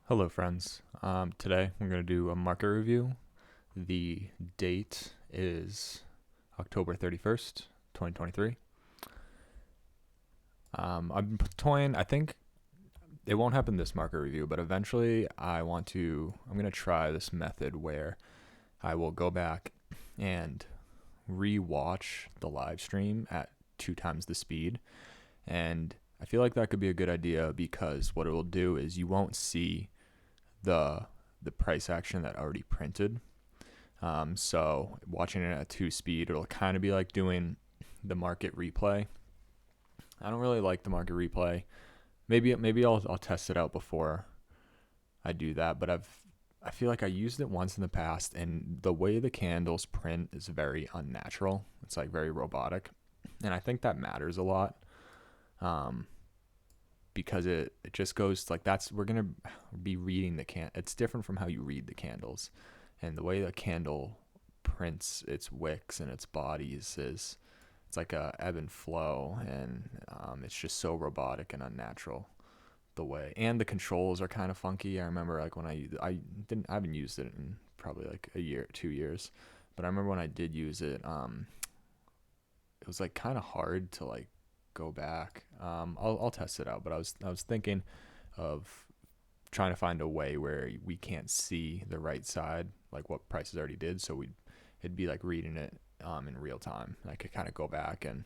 Hello, friends. Today we're going to do a market review. The date is October 31st, 2023. I'm toying, I think it won't happen this market review, but eventually I'm going to try this method where I will go back and re-watch the live stream at 2 times the speed. And I feel like that could be a good idea because what it will do is you won't see the price action that already printed. So watching it at 2 speed, it'll kind of be like doing the market replay. I don't really like the market replay. Maybe I'll test it out before I do that. But I feel like I used it once in the past, and the way the candles print is very unnatural. It's like very robotic, and I think that matters a lot. Because it just goes like we're gonna be reading it's different from how you read the candles, and the way the candle prints its wicks and its bodies is it's like a ebb and flow, and it's just so robotic and unnatural the way, and the controls are kind of funky. I remember like when I haven't used it in probably like a year 2 years, but I remember when I did use it, it was like kind of hard to like go back. I'll test it out, but I was thinking of trying to find a way where we can't see the right side, like what prices already did, so it'd be like reading it in real time. I could kind of go back and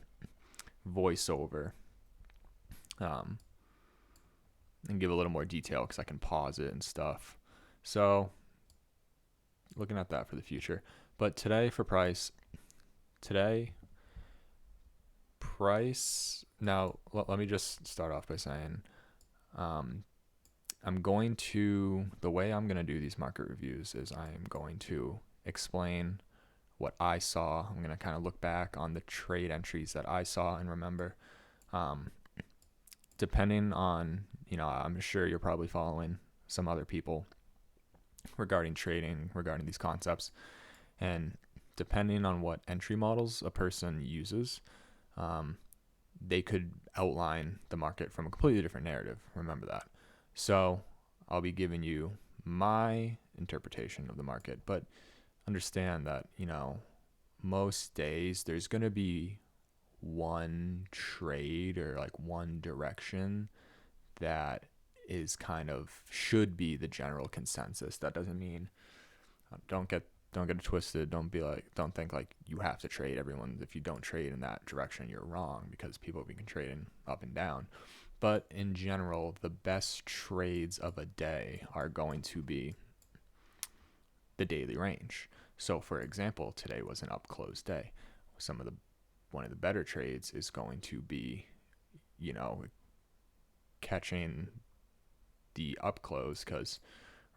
voice over, and give a little more detail because I can pause it and stuff. So looking at that for the future. But today price. Now let me just start off by saying, the way I'm going to do these market reviews is I'm going to explain what I saw. I'm going to kind of look back on the trade entries that I saw and remember. Depending on, I'm sure you're probably following some other people regarding trading, regarding these concepts. And depending on what entry models a person uses, they could outline the market from a completely different narrative. Remember that. So I'll be giving you my interpretation of the market, but understand that, most days there's going to be one trade or like one direction that is kind of should be the general consensus. That doesn't mean don't get it twisted. Don't think like you have to trade everyone. If you don't trade in that direction, you're wrong, because people have been trading up and down. But in general, the best trades of a day are going to be the daily range. So for example, today was an up close day. One of the better trades is going to be, catching the up close, because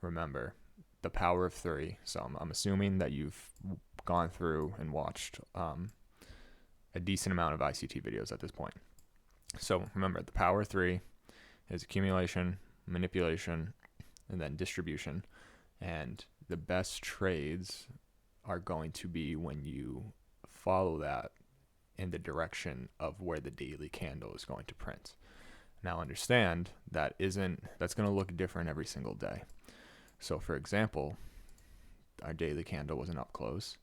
remember, the power of three. So I'm assuming that you've gone through and watched a decent amount of ICT videos at this point. So remember, the power of three is accumulation, manipulation, and then distribution. And the best trades are going to be when you follow that in the direction of where the daily candle is going to print. Now understand that's going to look different every single day. So for example, our daily candle was an up close,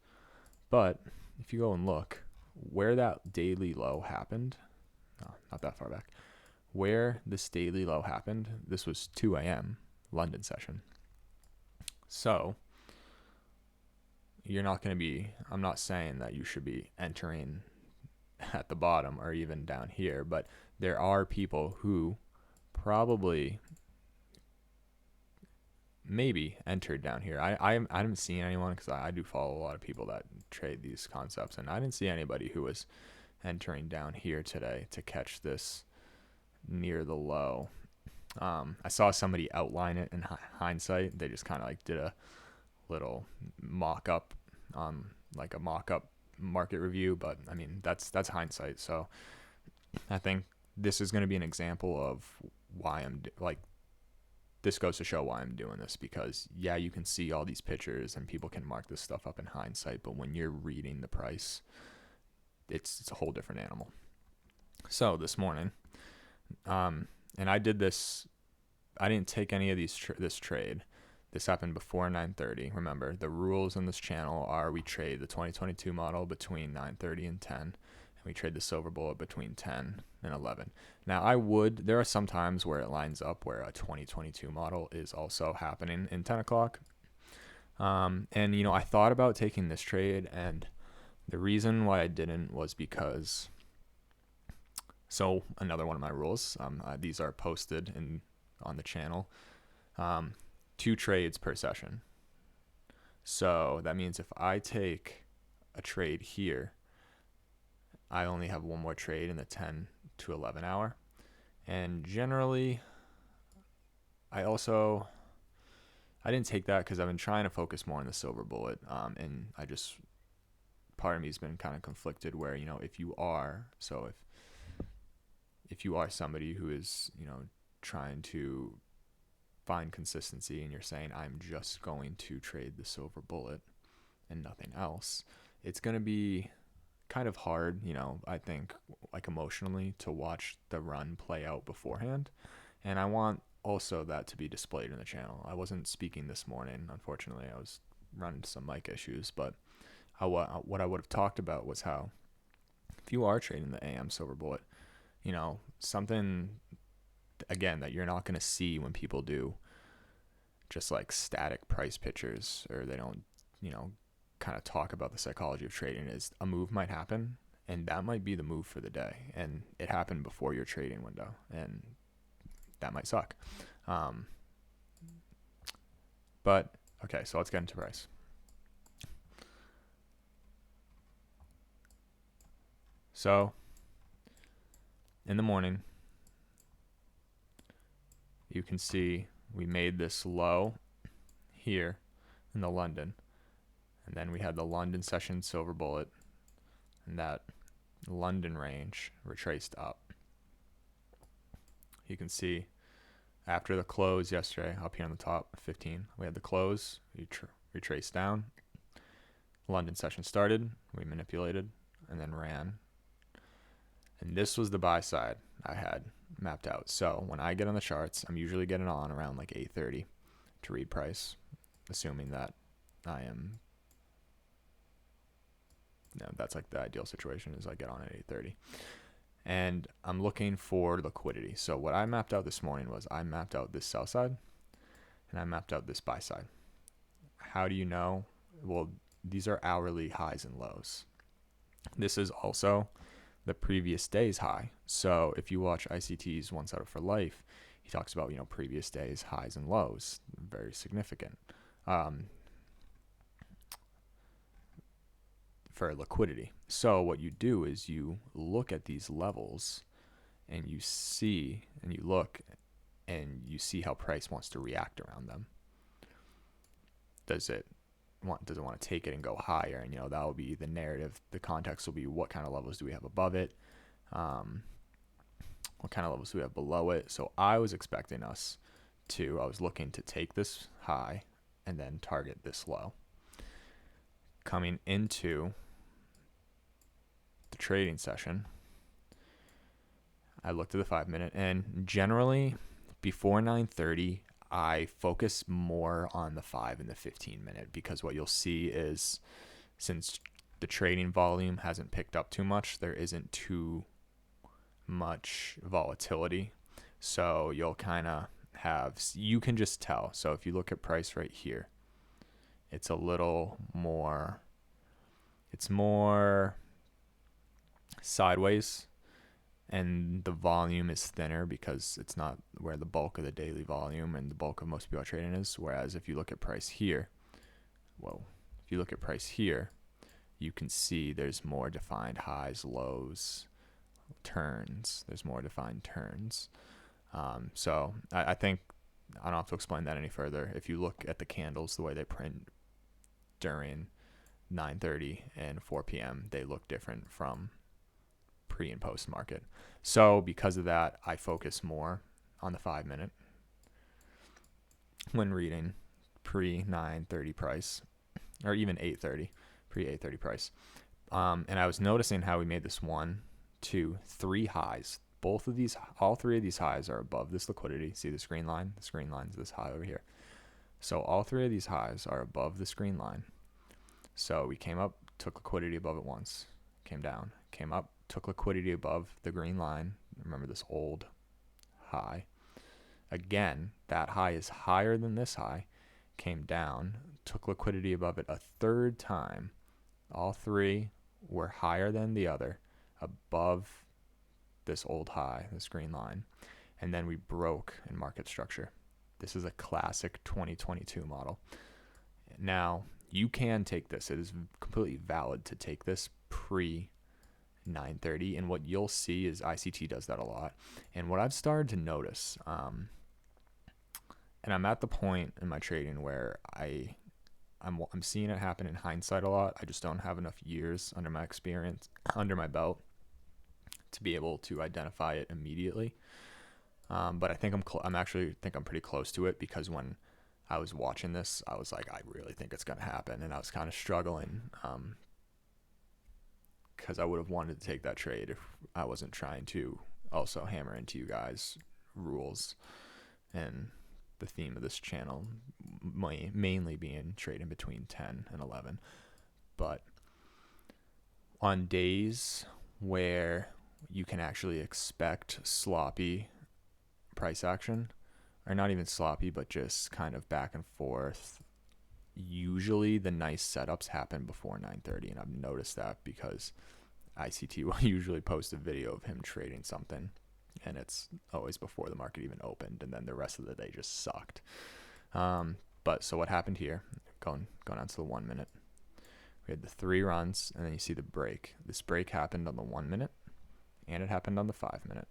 but if you go and look where that daily low happened, no, not that far back, where this daily low happened, this was 2 a.m. London session. So I'm not saying that you should be entering at the bottom or even down here, but there are people who probably maybe entered down here. I haven't seen anyone, because I do follow a lot of people that trade these concepts, and I didn't see anybody who was entering down here today to catch this near the low. I saw somebody outline it in hindsight. They just kind of like did a little mock-up, like a mock-up market review, but I mean that's hindsight. So I think this is going to be an example of why this goes to show why I'm doing this, because yeah, you can see all these pictures and people can mark this stuff up in hindsight, but when you're reading the price, it's a whole different animal. So this morning, and I did this I didn't take any of this trade. This happened before 9:30. Remember, the rules in this channel are we trade the 2022 model between 9:30 and 10, and we trade the silver bullet between 10 and 11. Now, there are some times where it lines up where a 2022 model is also happening in 10 o'clock. And, I thought about taking this trade, and the reason why I didn't was because, so another one of my rules, these are posted on the channel, 2 trades per session. So that means if I take a trade here, I only have one more trade in the 10 to 11 hour. And generally, I didn't take that because I've been trying to focus more on the silver bullet. And part of me has been kind of conflicted where, if you are somebody who is, trying to find consistency and you're saying, I'm just going to trade the silver bullet and nothing else, it's going to be kind of hard, I think, like emotionally, to watch the run play out beforehand. And I want also that to be displayed in the channel. I wasn't speaking this morning, unfortunately. I was running into some mic issues, but what I would have talked about was how if you are trading the AM silver bullet, something, again, that you're not going to see when people do just like static price pictures, or they don't, kind of talk about the psychology of trading, is a move might happen and that might be the move for the day, and it happened before your trading window, and that might suck. But okay, so let's get into price. So in the morning, you can see we made this low here in the London, and then we had the London session silver bullet, and that London range retraced up. You can see after the close yesterday, up here on the top, 15, we had the close, we retraced down. London session started, we manipulated, and then ran. And this was the buy side I had mapped out. So when I get on the charts, I'm usually getting on around like 8:30 to read price, assuming that I am, that's like the ideal situation, is I get on at 8:30. And I'm looking for liquidity. So what I mapped out this morning was I mapped out this sell side and I mapped out this buy side. How do you know? Well, these are hourly highs and lows. This is also the previous day's high. So if you watch ICT's One Setup for Life, he talks about, previous days highs and lows, very significant for liquidity. So what you do is you look at these levels and you see, and you look and you see how price wants to react around them. Does it want to take it and go higher? And that will be the narrative. The context will be, what kind of levels do we have above it, what kind of levels do we have below it. So I was looking to take this high and then target this low. Coming into the trading session, I looked at the 5-minute, and generally before 9:30 I focus more on the 5 and the 15-minute, because what you'll see is, since the trading volume hasn't picked up too much, there isn't too much volatility. So you'll kind of you can just tell. So if you look at price right here, it's a little more, it's more sideways, and the volume is thinner because it's not where the bulk of the daily volume and the bulk of most people trading is. Whereas if you look at price here, you can see there's more defined highs, lows, turns. There's more defined turns. So I think I don't have to explain that any further. If you look at the candles, the way they print during 9:30 and 4 p.m., they look different from pre and post market. So because of that, I focus more on the 5-minute when reading pre 9:30 price, or even 8:30, pre 8:30 price. And I was noticing how we made this 1, 2, 3 highs all three of these highs are above this liquidity. See this green line? This green line is this high over here. So all three of these highs are above this green line. So we came up, took liquidity above it once, came down, came up, took liquidity above the green line. Remember this old high. Again, that high is higher than this high, came down, took liquidity above it a third time. All three were higher than the other, above this old high, this green line. And then we broke in market structure. This is a classic 2022 model. Now, you can take this. It is completely valid to take this pre 930. And what you'll see is ICT does that a lot. And what I've started to notice, and I'm at the point in my trading where I'm seeing it happen in hindsight a lot. I just don't have enough years under my experience, under my belt, to be able to identify it immediately. But I think I'm actually think I'm pretty close to it, because when I was watching this, I was like, I really think it's going to happen. And I was kind of struggling, because I would have wanted to take that trade if I wasn't trying to also hammer into you guys rules and the theme of this channel mainly being trading between 10 and 11. But on days where you can actually expect sloppy price action, or not even sloppy, but just kind of back and forth, usually the nice setups happen before 9:30. And I've noticed that because ICT will usually post a video of him trading something, and it's always before the market even opened, and then the rest of the day just sucked. But so what happened here, going on to the 1 minute, we had the 3 runs, and then you see the break. This break happened on the 1 minute, and it happened on the 5 minute,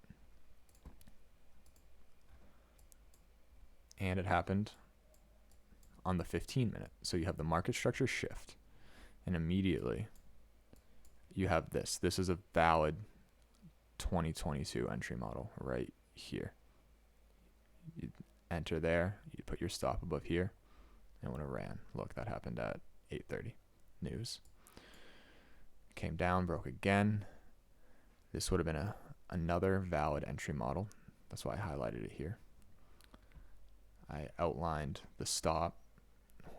and it happened on the 15 minute. So you have the market structure shift, and immediately you have this. This is a valid 2022 entry model right here. You enter there, you put your stop above here, and when it ran, look, that happened at 8:30 news. Came down, broke again. This would have been another valid entry model. That's why I highlighted it here. I outlined the stop.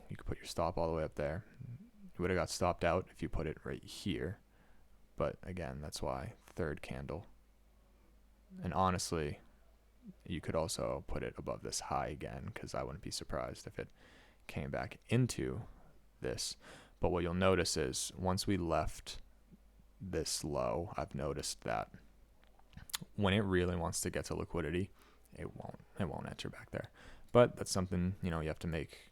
You could put your stop all the way up there. You would have got stopped out if you put it right here. But again, that's why third candle. And honestly, you could also put it above this high again, because I wouldn't be surprised if it came back into this. But what you'll notice is once we left this low, I've noticed that when it really wants to get to liquidity, it won't enter back there. But that's something, you have to make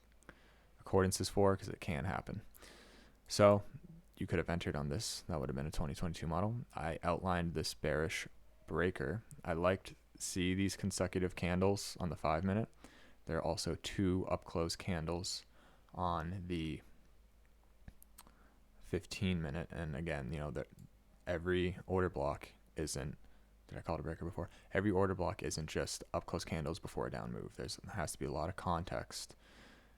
accordances for, because it can happen. So you could have entered on this. That would have been a 2022 model. I outlined this bearish breaker. I liked see these consecutive candles on the 5 minute. There are also 2 up close candles on the 15 minute. And again, that every order block isn't, did I call it a breaker before? Every order block isn't just up close candles before a down move. There has to be a lot of context.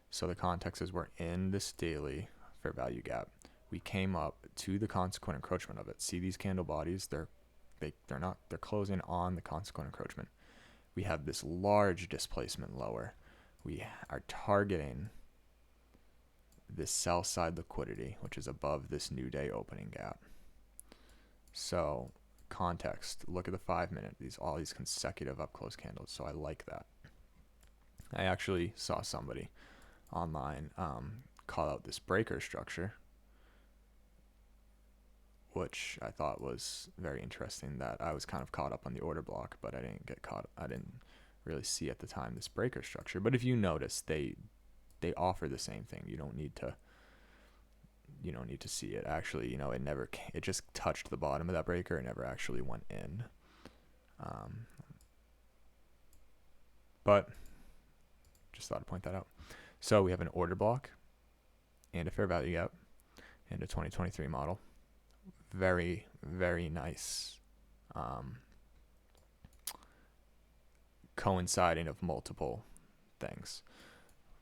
So the context is we're in this daily fair value gap. We came up to the consequent encroachment of it. See these candle bodies? They're closing on the consequent encroachment. We have this large displacement lower. We are targeting this sell side liquidity, which is above this new day opening gap. So context, look at the 5 minute, all these consecutive up close candles. So I like that. I actually saw somebody online call out this breaker structure, which I thought was very interesting. That I was kind of caught up on the order block, but I didn't really see at the time this breaker structure. But if you notice, they offer the same thing. You don't need to see it. Actually, it just touched the bottom of that breaker. It never actually went in. But just thought I'd point that out. So we have an order block and a fair value gap and a 2023 model. Very, very nice coinciding of multiple things.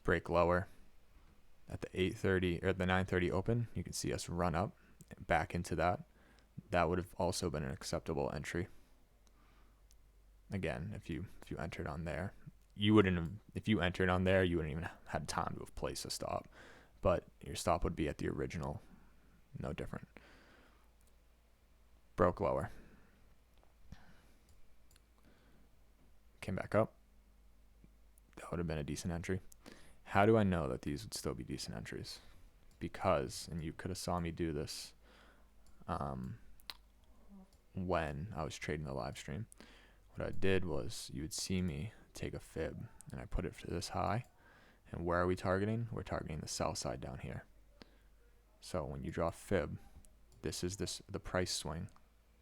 Break lower at the 8:30 or the 9:30 open. You can see us run up back into that. That would have also been an acceptable entry. again, if you entered on there, you wouldn't have, if you entered on there, you wouldn't even had time to have placed a stop, but your stop would be at the original, no different. Broke lower, came back up. That would have been a decent entry. How do I know that these would still be decent entries? Because, and you could have saw me do this when I was trading the live stream. What I did was, you would see me take a fib and I put it to this high. And where are we targeting? We're targeting the sell side down here. So when you draw fib, this is the price swing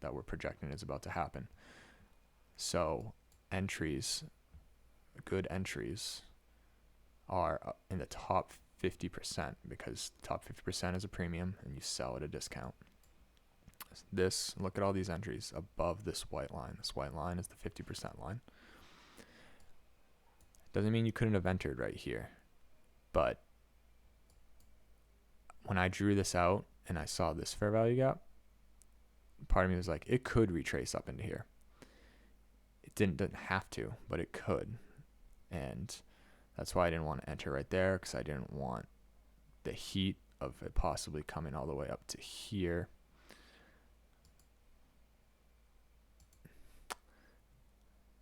that we're projecting is about to happen. So entries, good entries, are in the top 50%, because the top 50% is a premium and you sell at a discount. This, look at all these entries above this white line. This white line is the 50% line. Doesn't mean you couldn't have entered right here, but when I drew this out and I saw this fair value gap, part of me was like, it could retrace up into here. It didn't have to, but it could. And that's why I didn't want to enter right there, because I didn't want the heat of it possibly coming all the way up to here.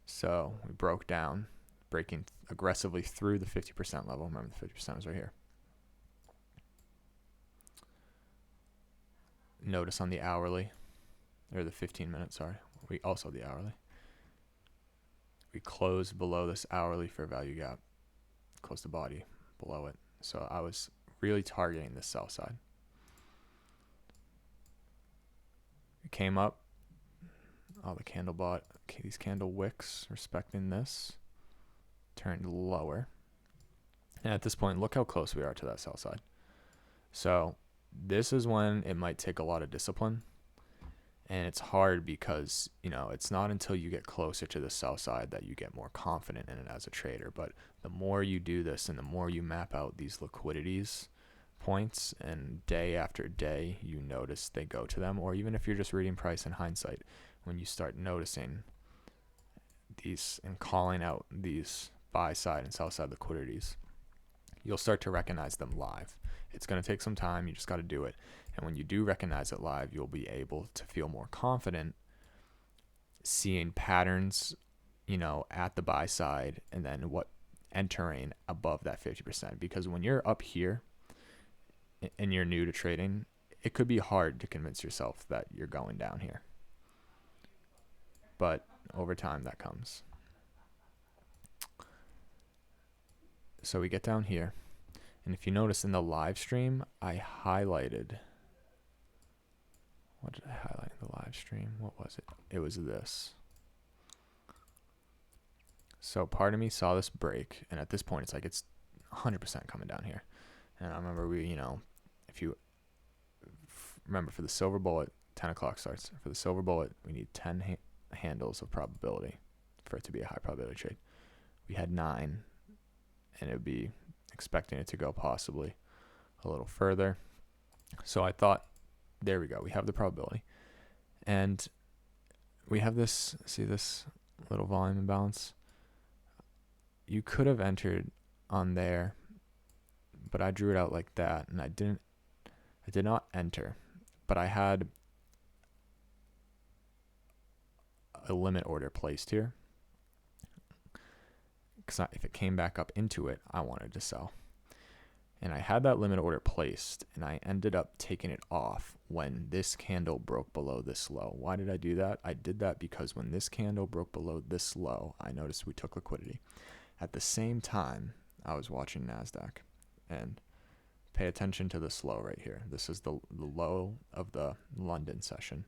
So we broke down, breaking aggressively through the 50% level. Remember, the 50% was right here. Notice on the hourly, or the 15 minutes, sorry, we also the hourly. We closed below this hourly fair value gap, closed the body below it. So I was really targeting the sell side. It came up, all the candle bought, okay, these candle wicks respecting this, turned lower. And at this point, look how close we are to that sell side. So this is when it might take a lot of discipline. And it's hard because, you know, it's not until you get closer to the sell side that you get more confident in it as a trader. But the more you do this and the more you map out these liquidities points, and day after day you notice they go to them, or even if you're just reading price in hindsight, when you start noticing these and calling out these buy side and sell side liquidities, you'll start to recognize them live. It's going to take some time. You just got to do it. And when you do recognize it live, you'll be able to feel more confident seeing patterns, you know, at the buy side, and then what entering above that 50%. Because when you're up here and you're new to trading, it could be hard to convince yourself that you're going down here. But over time that comes. So we get down here. And if you notice in the live stream, I highlighted, what did I highlight in the live stream? What was it? It was this. So part of me saw this break, and at this point it's like it's 100% coming down here. And I remember we, you know, if you remember for the silver bullet, 10 o'clock starts. For the silver bullet, we need 10 handles of probability for it to be a high probability trade. We had 9, and it would be expecting it to go possibly a little further. So I thought, there we go, we have the probability. And we have this, see this little volume imbalance? You could have entered on there, but I drew it out like that, and I did not enter, but I had a limit order placed here. Because if it came back up into it, I wanted to sell. And I had that limit order placed, and I ended up taking it off when this candle broke below this low. Why did I do that? I did that because when this candle broke below this low, I noticed we took liquidity. At the same time, I was watching NASDAQ, and pay attention to this low right here. This is the low of the London session.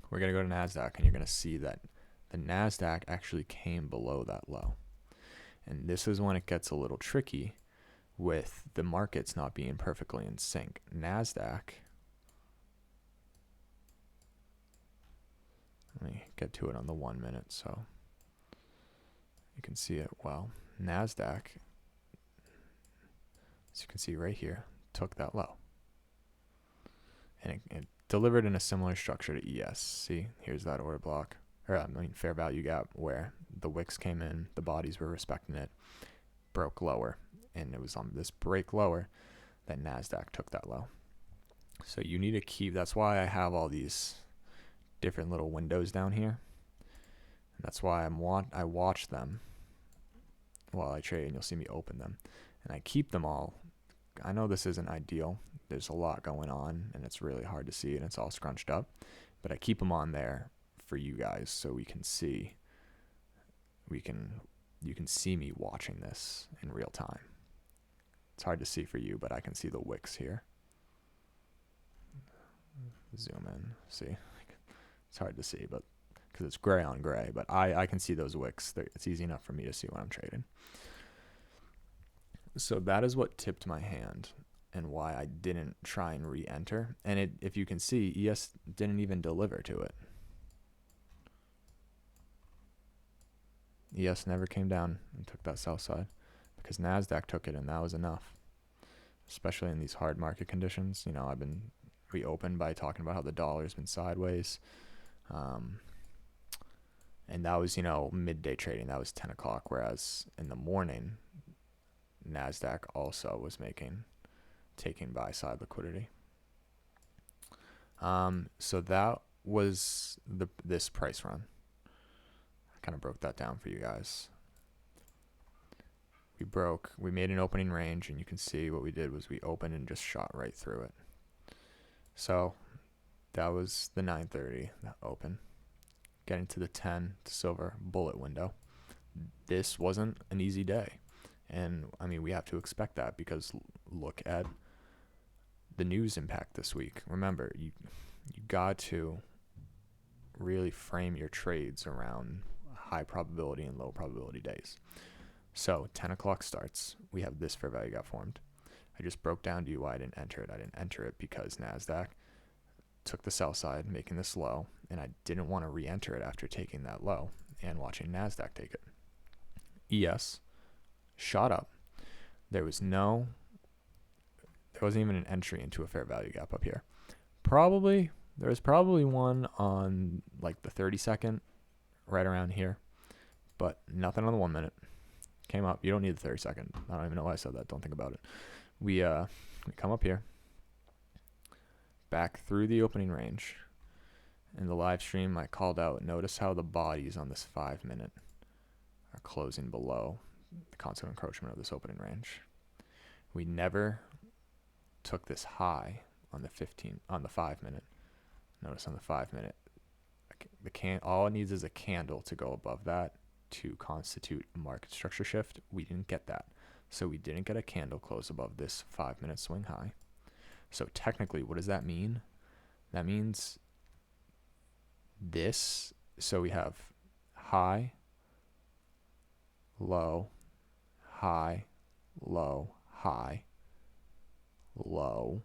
We're going to go to NASDAQ, and you're going to see that the NASDAQ actually came below that low. And this is when it gets a little tricky with the markets not being perfectly in sync. NASDAQ, let me get to it on the 1 minute so you can see it well. NASDAQ, as you can see right here, took that low. And it delivered in a similar structure to ES. See, here's that order block, or I mean fair value gap, where the wicks came in, the bodies were respecting it, broke lower, and it was on this break lower that NASDAQ took that low. So you need to keep, that's why I have all these different little windows down here. And that's why I watch them while I trade, and you'll see me open them. And I keep them all. I know this isn't ideal. There's a lot going on, and it's really hard to see, and it's all scrunched up. But I keep them on there for you guys so we can see. You can see me watching this in real time. It's hard to see for you, but I can see the wicks here. Zoom in, see. It's hard to see, but because it's gray on gray, but I can see those wicks. It's easy enough for me to see when I'm trading. So that is what tipped my hand and why I didn't try and re-enter. And if you can see, ES didn't even deliver to it. ES never came down and took that sell side because NASDAQ took it, and that was enough. Especially in these hard market conditions. You know, we opened by talking about how the dollar's been sideways. And that was, midday trading. That was 10 o'clock. Whereas in the morning, NASDAQ also was taking buy side liquidity. So that was this price run. I kind of broke that down for you guys. We made an opening range, and you can see what we did was we opened and just shot right through it. So that was the 9:30 open. Getting to the 10 to silver bullet window. This wasn't an easy day. And I mean, we have to expect that because look at the news impact this week. Remember, you got to really frame your trades around high probability and low probability days. So 10 o'clock starts. We have this fair value gap formed. I just broke down to you why I didn't enter it. I didn't enter it because NASDAQ took the sell side, making this low, and I didn't want to re-enter it after taking that low and watching NASDAQ take it. ES shot up. There wasn't even an entry into a fair value gap up here. There was probably one on like the 30-second, right around here, but nothing on the 1 minute. Came up. You don't need the 30-second. I don't even know why I said that. Don't think about it. We come up here, back through the opening range. In the live stream, I called out, notice how the bodies on this 5 minute are closing below the constant encroachment of this opening range. We never took this high on the 5 minute. Notice on the 5 minute, all it needs is a candle to go above that to constitute a market structure shift. We didn't get that. So we didn't get a candle close above this 5 minute swing high. So technically, what does that mean? That means this. So we have high, low, high, low, high, low.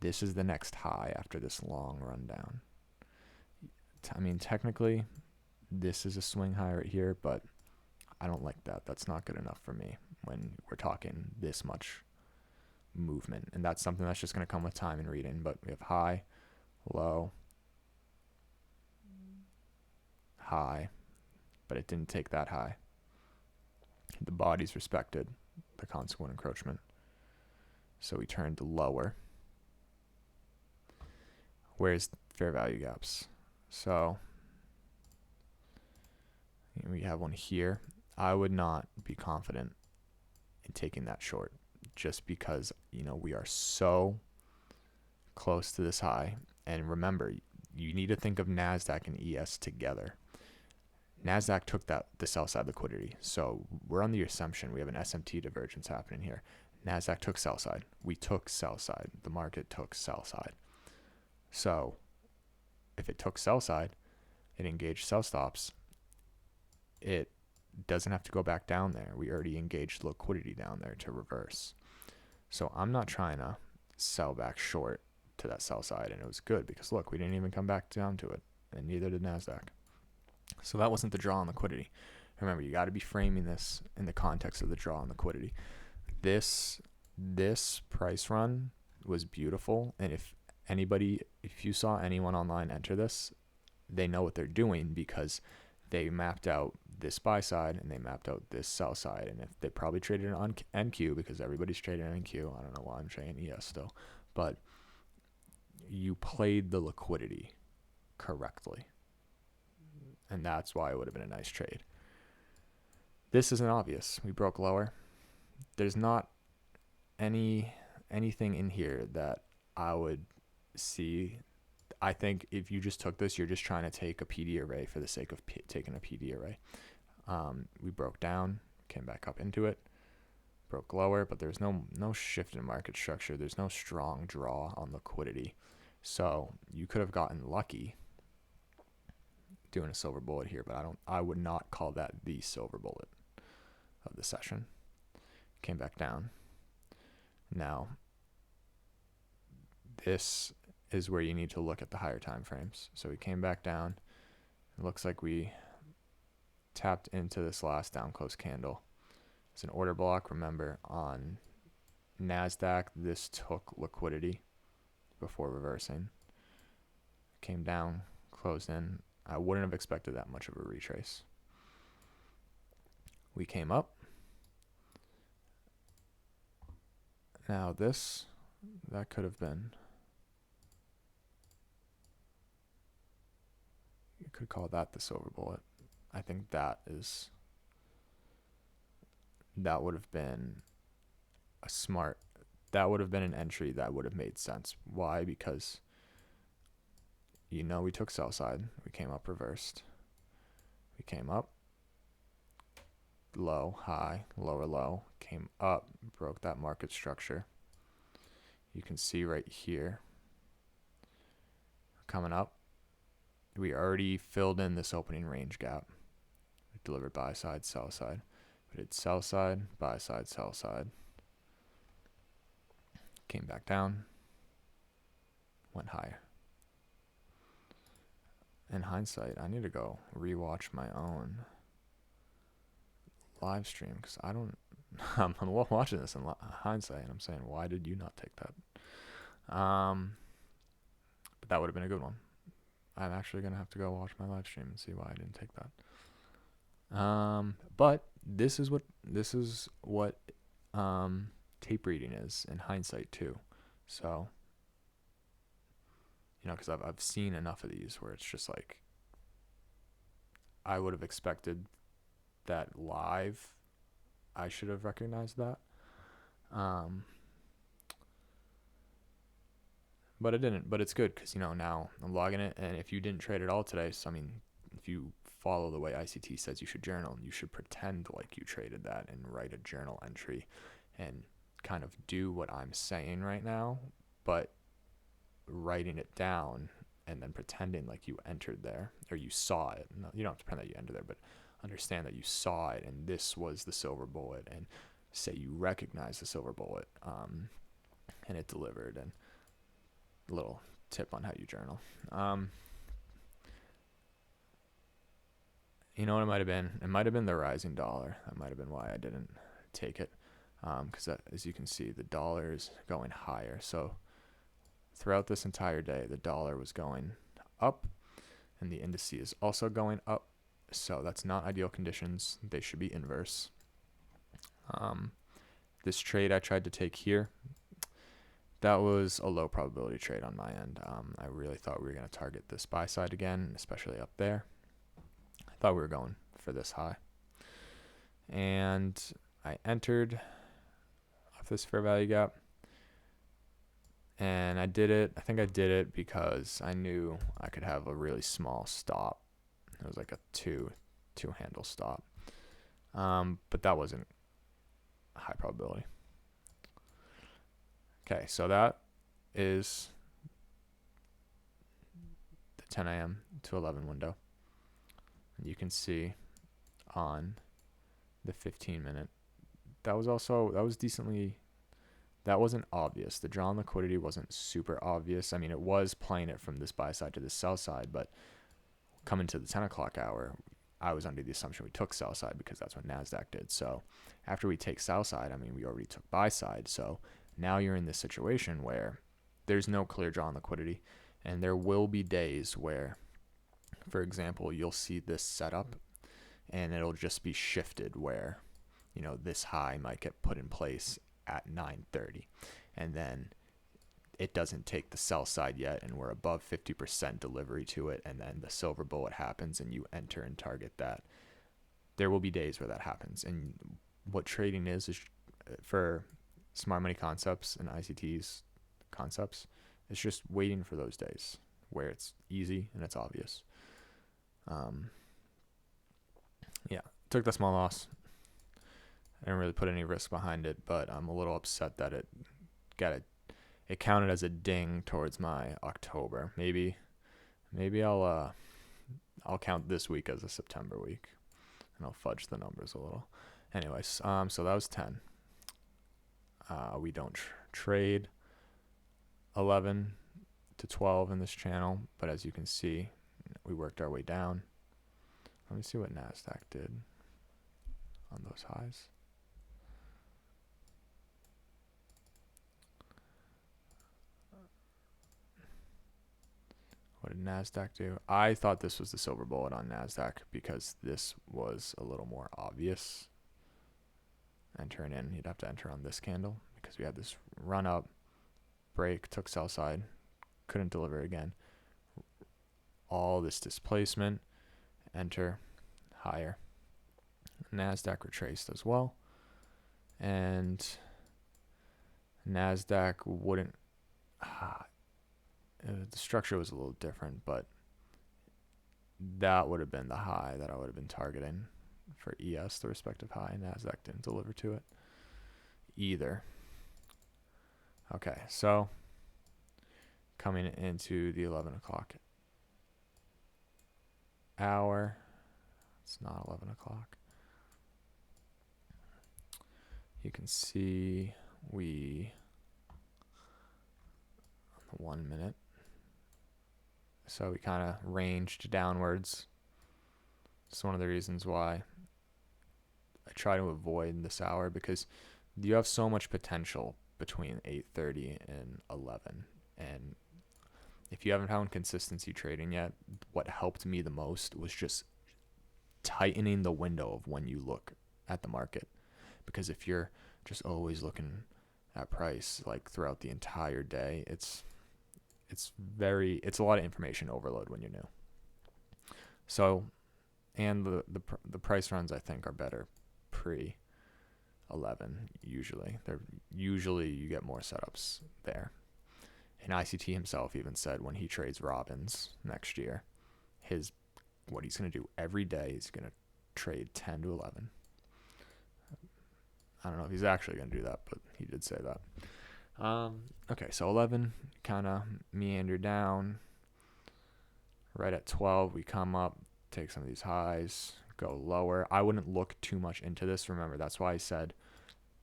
This is the next high after this long rundown. I mean, technically, this is a swing high right here, but I don't like that. That's not good enough for me when we're talking this much movement. And that's something that's just going to come with time and reading. But we have high, low, high, but it didn't take that high. The bodies respected the consequent encroachment. So we turned lower. Where's fair value gaps? So we have one here. I would not be confident in taking that short just because, we are so close to this high. And remember, you need to think of NASDAQ and ES together. NASDAQ took the sell side liquidity. So we're on the assumption we have an SMT divergence happening here. NASDAQ took sell side. We took sell side. The market took sell side. So if it took sell side, it engaged sell stops. It doesn't have to go back down there. We already engaged liquidity down there to reverse. So I'm not trying to sell back short to that sell side. And it was good because look, we didn't even come back down to it, and neither did NASDAQ. So that wasn't the draw on liquidity. Remember, you got to be framing this in the context of the draw on liquidity. This price run was beautiful. And if you saw anyone online enter this, they know what they're doing because they mapped out this buy side and they mapped out this sell side. And if they probably traded on NQ, because everybody's trading NQ, I don't know why I'm saying ES still, but you played the liquidity correctly. And that's why it would have been a nice trade. This isn't obvious. We broke lower. There's not anything in here that I would see. I think if you just took this, you're just trying to take a PD array for the sake of taking a PD array. We broke down, came back up into it, broke lower, but there's no shift in market structure. There's no strong draw on liquidity. So you could have gotten lucky doing a silver bullet here, but I would not call that the silver bullet of the session. Came back down. Now, this is where you need to look at the higher time frames. So we came back down. It looks like we tapped into this last down close candle. It's an order block. Remember, on NASDAQ, this took liquidity before reversing. Came down, closed in. I wouldn't have expected that much of a retrace. We came up. Now this, that could have been, you could call that the silver bullet. I think that would have been that would have been an entry that would have made sense. Why? Because we took sell side. We came up reversed. We came up, low, high, lower, low, came up, broke that market structure. You can see right here, coming up, we already filled in this opening range gap. We delivered buy side, sell side. We did sell side, buy side, sell side. Came back down, went higher. In hindsight, I need to go rewatch my own live stream because I'm watching this in hindsight and I'm saying, why did you not take that? But that would have been a good one. I'm actually gonna have to go watch my live stream and see why I didn't take that. But this is what tape reading is in hindsight too. So, because I've seen enough of these where it's just like, I would have expected that live, I should have recognized that. But it didn't. But it's good because, now I'm logging it. And if you didn't trade at all today, so if you follow the way ICT says you should journal, you should pretend like you traded that and write a journal entry and kind of do what I'm saying right now, but writing it down and then pretending like you entered there or you saw it. No, you don't have to pretend that you entered there, but understand that you saw it and this was the silver bullet, and say you recognize the silver bullet and it delivered. And a little tip on how you journal. You know what it might have been? It might have been the rising dollar. That might have been why I didn't take it, because as you can see, the dollar is going higher. So throughout this entire day, the dollar was going up and the indice is also going up. So that's not ideal conditions. They should be inverse. This trade I tried to take here, that was a low probability trade on my end. I really thought we were going to target this buy side again, especially up there. I thought we were going for this high. And I entered off this fair value gap. And I did it. I think I did it because I knew I could have a really small stop. It was like a two handle stop. But that wasn't a high probability. Okay, so that is the 10 a.m. to 11 window. And you can see on the 15-minute, that wasn't obvious. The draw on liquidity wasn't super obvious. I mean, it was playing it from this buy side to the sell side, but coming to the 10 o'clock hour, I was under the assumption we took sell side because that's what NASDAQ did. So after we take sell side, we already took buy side. So now you're in this situation where there's no clear draw on liquidity, and there will be days where For example, you'll see this setup and it'll just be shifted where, this high might get put in place at 9:30, and then it doesn't take the sell side yet, and we're above 50% delivery to it, and then the silver bullet happens and you enter and target that. There will be days where that happens, and what trading is for smart money concepts and ICT's concepts, it's just waiting for those days where it's easy and it's obvious. Yeah, took the small loss. I didn't really put any risk behind it, but I'm a little upset that it counted as a ding towards my October. Maybe I'll count this week as a September week, and I'll fudge the numbers a little. Anyways, so that was 10. We don't trade 11 to 12 in this channel, but as you can see, we worked our way down. Let me see what NASDAQ did on those highs. What did NASDAQ do? I thought this was the silver bullet on NASDAQ because this was a little more obvious. Entering in, you'd have to enter on this candle because we had this run up, break, took sell side, couldn't deliver again. All this displacement, enter, higher. NASDAQ retraced as well, and NASDAQ wouldn't. The structure was a little different, but that would have been the high that I would have been targeting for ES, the respective high. NASDAQ didn't deliver to it either. Okay, so coming into the 11 o'clock hour, it's not 11 o'clock. You can see we, on the 1 minute, so we kind of ranged downwards. It's one of the reasons why I try to avoid this hour, because you have so much potential between 8:30 and 11. And if you haven't found consistency trading yet, what helped me the most was just tightening the window of when you look at the market. Because if you're just always looking at price like throughout the entire day, it's a lot of information overload when you're new. So, and the price runs I think are better pre 11 usually. Usually you get more setups there. And ICT himself even said when he trades Robbins next year, what he's going to do every day is going to trade 10 to 11. I don't know if he's actually going to do that, but he did say that. Okay, so 11 kind of meander down. Right at 12, we come up, take some of these highs, go lower. I wouldn't look too much into this. Remember, that's why I said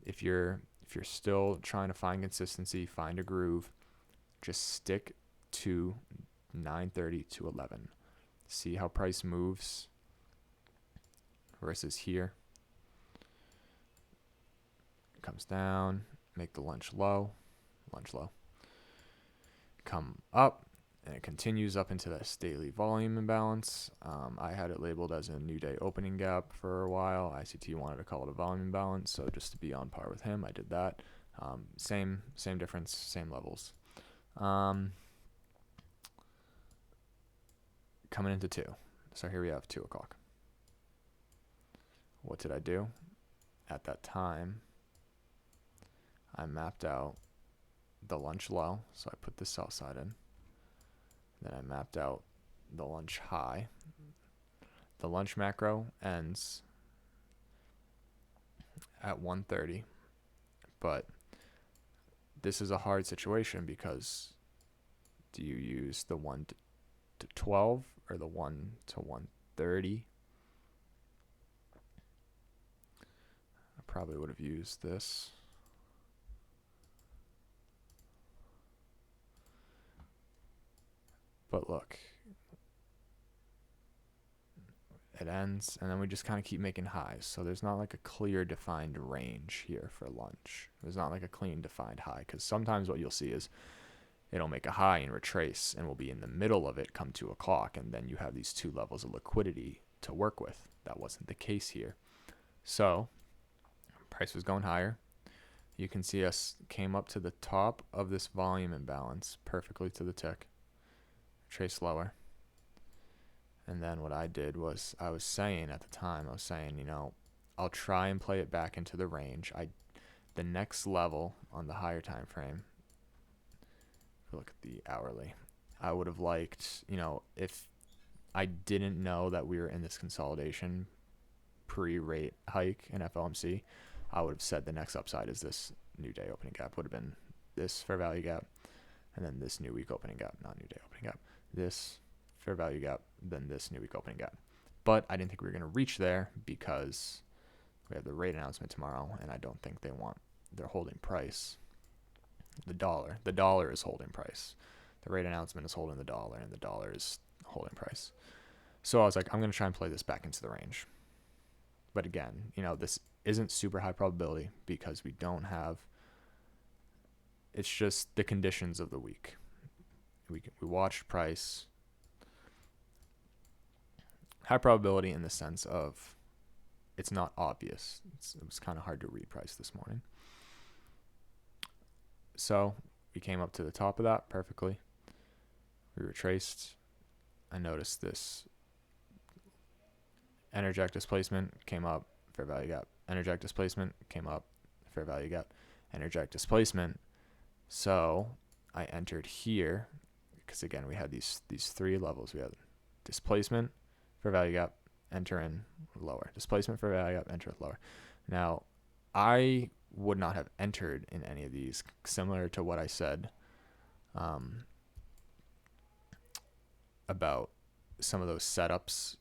if you're still trying to find consistency, find a groove, just stick to 9:30 to 11. See how price moves versus here. It comes down, make the lunch low, come up, and it continues up into this daily volume imbalance. I had it labeled as a new day opening gap for a while. ICT wanted to call it a volume imbalance, so just to be on par with him, I did that. Same difference, same levels. Coming into 2. So here we have 2 o'clock. What did I do? At that time, I mapped out the lunch low, so I put the sell side in. Then I mapped out the lunch high. The lunch macro ends at 1:30, but this is a hard situation because do you use the 1 to 12 or the 1 to 1:30? I probably would have used this. But look, it ends, and then we just kind of keep making highs. So there's not like a clear defined range here for lunch. There's not like a clean defined high, because sometimes what you'll see is it'll make a high and retrace, and we'll be in the middle of it come 2 o'clock, and then you have these 2 levels of liquidity to work with. That wasn't the case here. So price was going higher. You can see us came up to the top of this volume imbalance perfectly to the tick, trace lower. And then what I did was, I was saying at the time, I'll try and play it back into the range. The next level on the higher time frame, if we look at the hourly, I would have liked, if I didn't know that we were in this consolidation pre-rate hike in FOMC, I would have said the next upside is this new day opening gap, would have been this fair value gap, and then this new week opening gap, not new day opening gap, this fair value gap, then this new week opening gap. But I didn't think we were going to reach there because we have the rate announcement tomorrow, and I don't think they're holding price. The dollar is holding price. The rate announcement is holding the dollar, and the dollar is holding price. So I was like, I'm going to try and play this back into the range. But again, this isn't super high probability because we don't have, it's just the conditions of the week. We watched price. High probability in the sense of it's not obvious. It was kind of hard to read price this morning. So we came up to the top of that perfectly. We retraced. I noticed this energetic displacement came up, fair value gap. Energetic displacement came up, fair value gap. Energetic displacement. So I entered here because again we had these 3 levels. We had displacement, fair value gap, enter in lower. Displacement, fair value gap, enter lower. Now I would not have entered in any of these, similar to what I said about some of those setups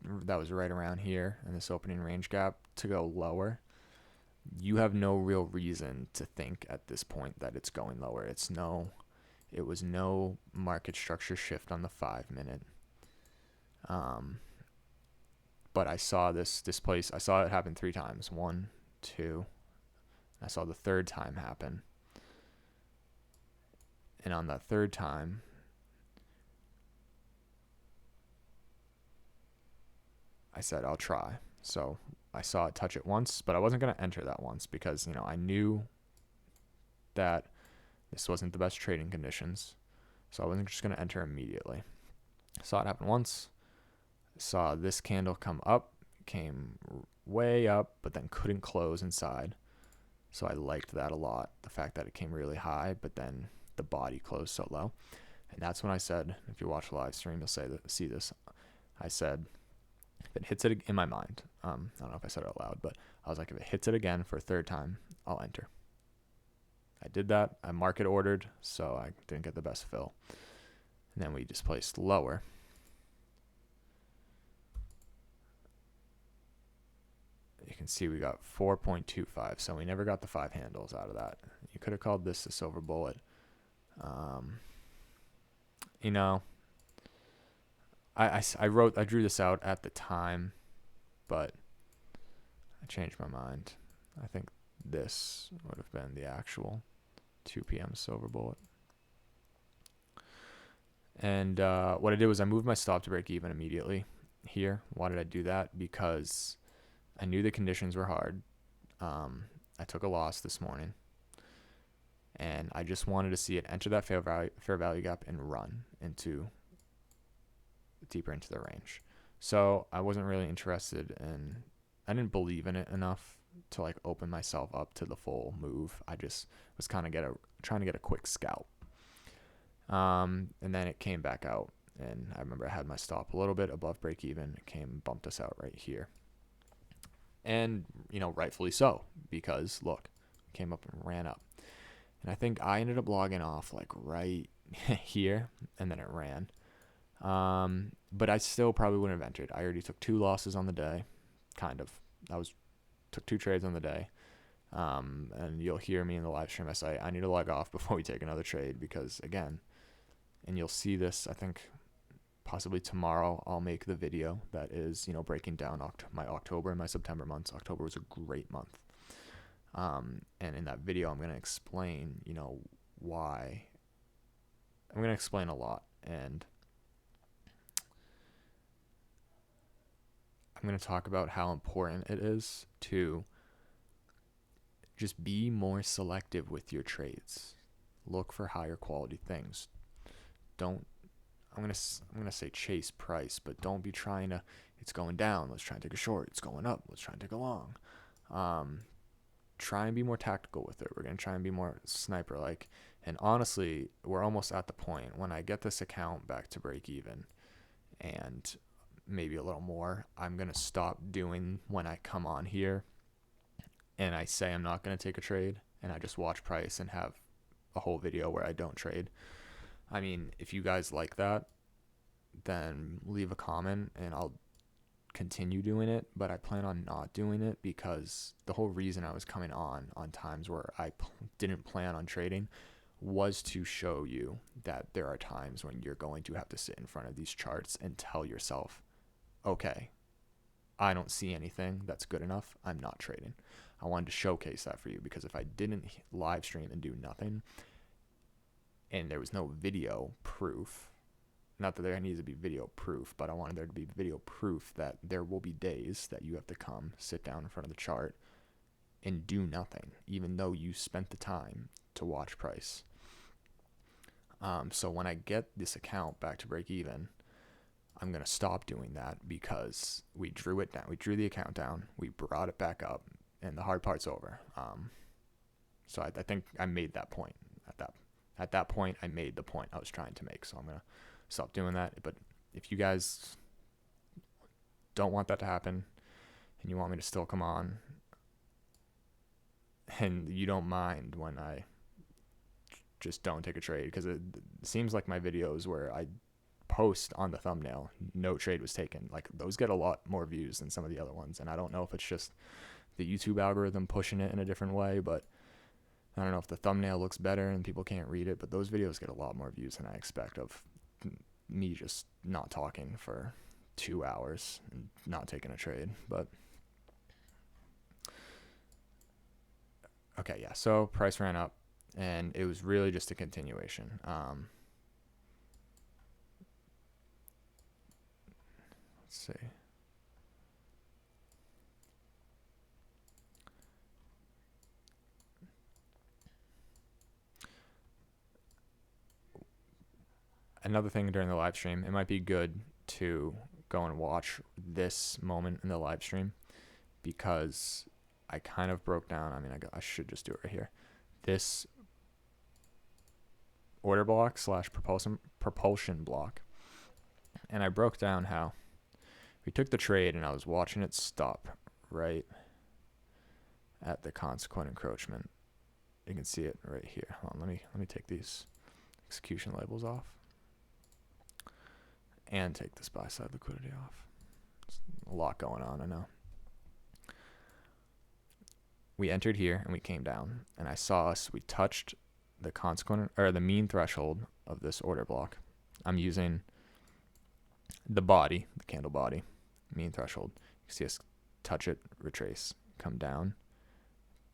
that was right around here in this opening range gap to go lower. You have no real reason to think at this point that it's going lower. It was no market structure shift on the 5-minute. But I saw this displace. I saw it happen 3 times. 1, 2. I saw the 3rd time happen. And on that 3rd time, I said, I'll try. So I saw it touch it once, but I wasn't going to enter that once because, I knew that this wasn't the best trading conditions. So I wasn't just going to enter immediately. Saw it happen once. Saw this candle come up, came way up, but then couldn't close inside. So I liked that a lot. The fact that it came really high, but then the body closed so low. And that's when I said, if you watch the live stream, you'll see this. I said, if it hits it in my mind, I don't know if I said it out loud, but I was like, if it hits it again for a 3rd time, I'll enter. I did that. I market ordered, so I didn't get the best fill. And then we displaced lower. You can see we got 4.25, so we never got the 5 handles out of that. You could have called this a silver bullet. I drew this out at the time, but I changed my mind. I think this would have been the actual 2 p.m. silver bullet. And what I did was I moved my stop to break even immediately here. Why did I do that? Because I knew the conditions were hard. I took a loss this morning, and I just wanted to see it enter that fair value gap and run deeper into the range. So I wasn't really interested in, I didn't believe in it enough to like open myself up to the full move. I just was kind of trying to get a quick scalp. And then it came back out, and I remember I had my stop a little bit above break even. It bumped us out right here. And, rightfully so, because look, it came up and ran up. And I think I ended up logging off like right here, and then it ran. But I still probably wouldn't have entered. I already took 2 losses on the day, kind of. Took 2 trades on the day. And you'll hear me in the live stream. I say, I need to log off before we take another trade because, again, and you'll see this, I think, possibly tomorrow I'll make the video that is, breaking down my October and my September months. October was a great month. And in that video, I'm going to explain, why I'm going to explain a lot, and I'm going to talk about how important it is to just be more selective with your trades. Look for higher quality things. Don't, I'm going to say chase price, but don't be trying to, it's going down, let's try and take a short. It's going up, let's try and take a long. Try and be more tactical with it. We're going to try and be more sniper like. And honestly, we're almost at the point when I get this account back to break even and maybe a little more, I'm going to stop doing when I come on here and I say I'm not going to take a trade and I just watch price and have a whole video where I don't trade. I mean, if you guys like that, then leave a comment and I'll continue doing it, but I plan on not doing it because the whole reason I was coming on times where I didn't plan on trading was to show you that there are times when you're going to have to sit in front of these charts and tell yourself, okay, I don't see anything that's good enough, I'm not trading. I wanted to showcase that for you because if I didn't live stream and do nothing and there was no video proof, not that there needs to be video proof, but I wanted there to be video proof that there will be days that you have to come, sit down in front of the chart, and do nothing, even though you spent the time to watch price. So when I get this account back to break even, I'm going to stop doing that because we drew it down. We drew the account down. We brought it back up, and the hard part's over. So I think I made that point. At that point, I made the point I was trying to make. So I'm going to stop doing that. But if you guys don't want that to happen and you want me to still come on and you don't mind when I just don't take a trade, because it seems like my videos where I post on the thumbnail no trade was taken, like those get a lot more views than some of the other ones, and I don't know if it's just the YouTube algorithm pushing it in a different way, but I don't know if the thumbnail looks better and people can't read it, but those videos get a lot more views than I expect of me just not talking for 2 hours and not taking a trade. But okay, yeah, so price ran up and it was really just a continuation. Let's see. Another thing during the live stream, it might be good to go and watch this moment in the live stream because I kind of broke down. I mean, I should just do it right here. This order block / propulsion block. And I broke down how we took the trade and I was watching it stop right at the consequent encroachment. You can see it right here. Hold on, let me take these execution labels off and take this buy side liquidity off. There's a lot going on, I know. We entered here and we came down and I saw we touched the consequent or the mean threshold of this order block. I'm using the body, the candle body, mean threshold. You can see us touch it, retrace, come down,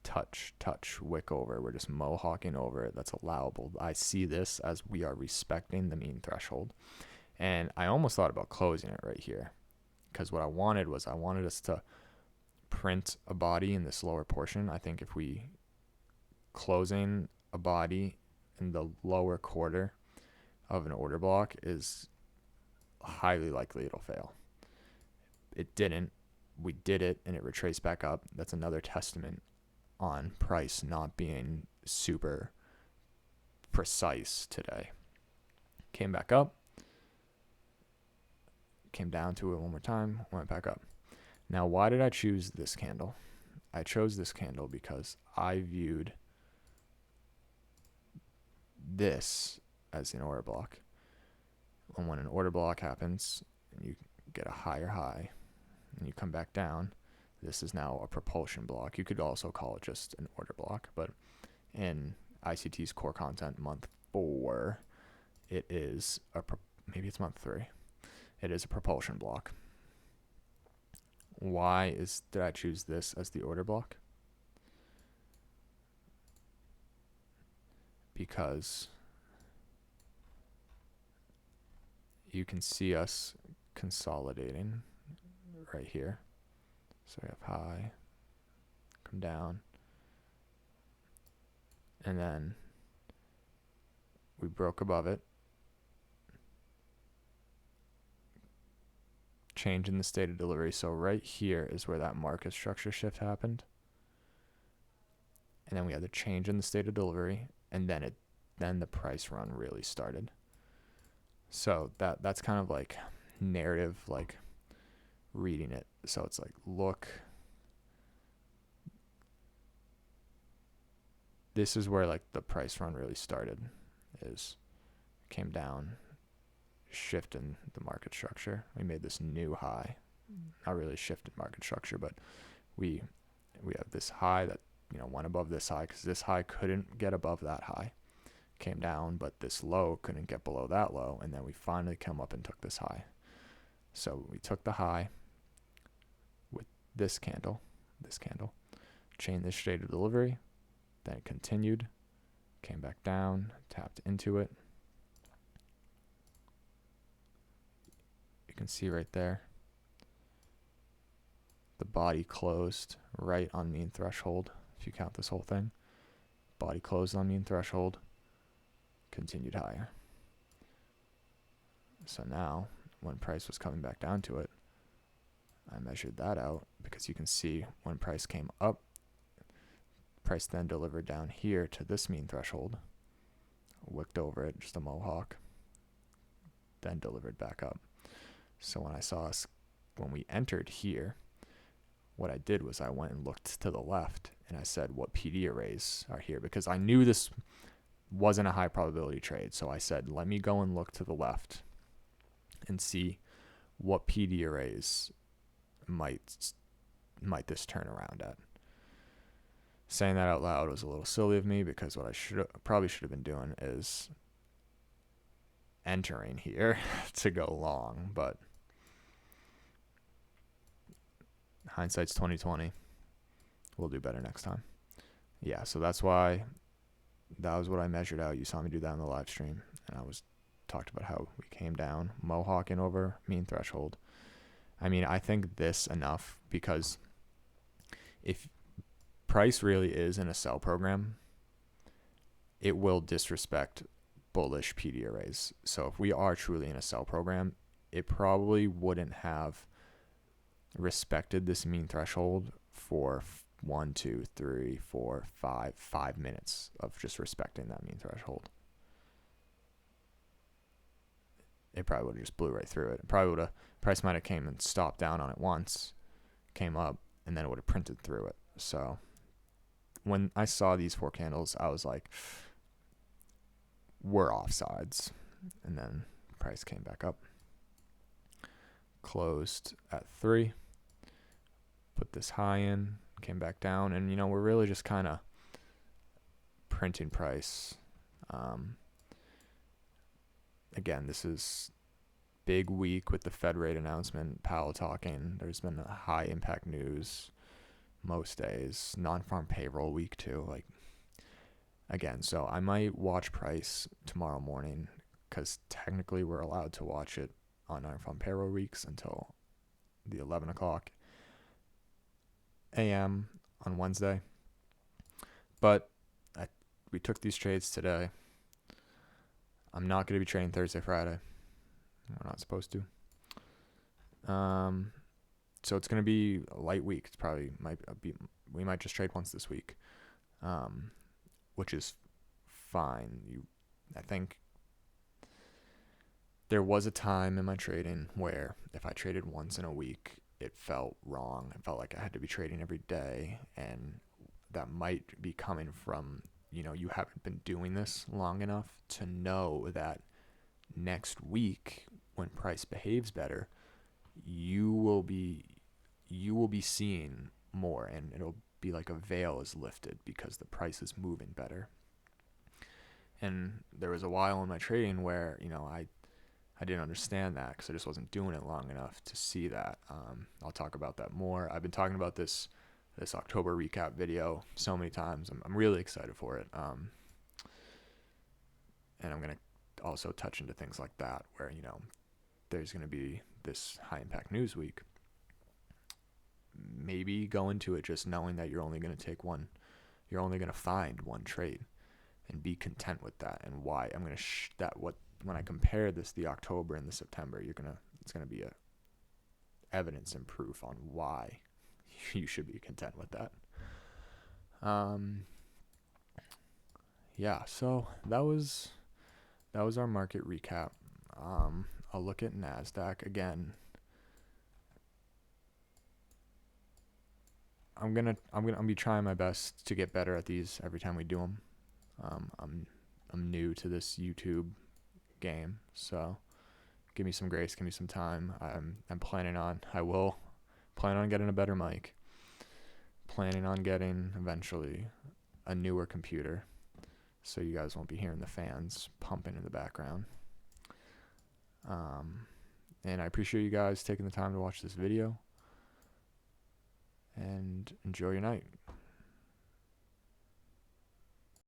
touch, wick over. We're just mohawking over it. That's allowable. I see this as we are respecting the mean threshold. And I almost thought about closing it right here because what I wanted us to print a body in this lower portion. I think if we closing a body in the lower quarter of an order block is highly likely it'll fail. It didn't. We did it and it retraced back up. That's another testament on price not being super precise today. Came back up. Came down to it one more time, went back up. Now, why did I choose this candle? I chose this candle because I viewed this as an order block. And when an order block happens and you get a higher high and you come back down, this is now a propulsion block. You could also call it just an order block, but in ICT's core content month 4, it is maybe it's month 3. It is a propulsion block. Why did I choose this as the order block? Because you can see us consolidating right here. So we have high, come down, and then we broke above it, change in the state of delivery. So right here is where that market structure shift happened. And then we had the change in the state of delivery, and then the price run really started. So that's kind of like narrative, like reading it. So it's like, look, this is where like the price run really started, is came down, shift in the market structure. We made this new high, not really shifted market structure, but we have this high that, went above this high, because this high couldn't get above that high, came down, but this low couldn't get below that low, and then we finally come up and took this high. So we took the high with this candle, chained this state of delivery, then it continued, came back down, tapped into it. You can see right there, the body closed right on mean threshold. If you count this whole thing, body closed on mean threshold, continued higher. So now, when price was coming back down to it, I measured that out, because you can see when price came up, price then delivered down here to this mean threshold, wicked over it, just a mohawk, then delivered back up. So when I saw us, when we entered here, what I did was I went and looked to the left, and I said, what PD arrays are here? Because I knew this wasn't a high probability trade. So I said, let me go and look to the left and see what PD arrays might this turn around at. Saying that out loud was a little silly of me, because what I probably should have been doing is entering here to go long, but hindsight's 2020. We'll do better next time. Yeah, so that was what I measured out. You saw me do that on the live stream, and I talked about how we came down, mohawking over mean threshold. I mean, I think this enough, because if price really is in a sell program, it will disrespect bullish PD arrays. So if we are truly in a sell program, it probably wouldn't have respected this mean threshold for 1, 2, 3, 4, 5 minutes of just respecting that mean threshold. It probably would have just blew right through it. Price might have came and stopped down on it once, came up, and then it would have printed through it. So when I saw these 4 candles, I was like, we're offsides. And then price came back up, closed at 3, put this high in, came back down, and we're really just kind of printing price. Again, this is big week with the Fed rate announcement, Powell talking. There's been a high impact news most days, non-farm payroll week too. Like, again, so I might watch price tomorrow morning, because technically we're allowed to watch it on non-farm payroll weeks until the 11 o'clock a.m. on Wednesday. But we took these trades today. I'm not going to be trading Thursday, Friday. We're not supposed to. So it's going to be a light week. It's probably we might just trade once this week, which is fine. I think there was a time in my trading where if I traded once in a week, it felt wrong. It felt like I had to be trading every day, and that might be coming from, you haven't been doing this long enough to know that next week, when price behaves better, you will be seeing more, and it'll be like a veil is lifted because the price is moving better. And there was a while in my trading where, I didn't understand that, because I just wasn't doing it long enough to see that. I'll talk about that more. I've been talking about this October recap video so many times. I'm really excited for it. And I'm going to also touch into things like that, where, there's going to be this high impact news week. Maybe go into it just knowing that you're only going to take one, you're only going to find one trade, and be content with that. And why I'm going to when I compare this, the October and the September, it's going to be a evidence and proof on why you should be content with that. Yeah, so that was our market recap. I'll look at NASDAQ again. I'm gonna be trying my best to get better at these every time we do them. I'm new to this YouTube game, so give me some grace, give me some time. I will plan on getting a better mic. Planning on getting eventually a newer computer, so you guys won't be hearing the fans pumping in the background. And I appreciate you guys taking the time to watch this video, and enjoy your night.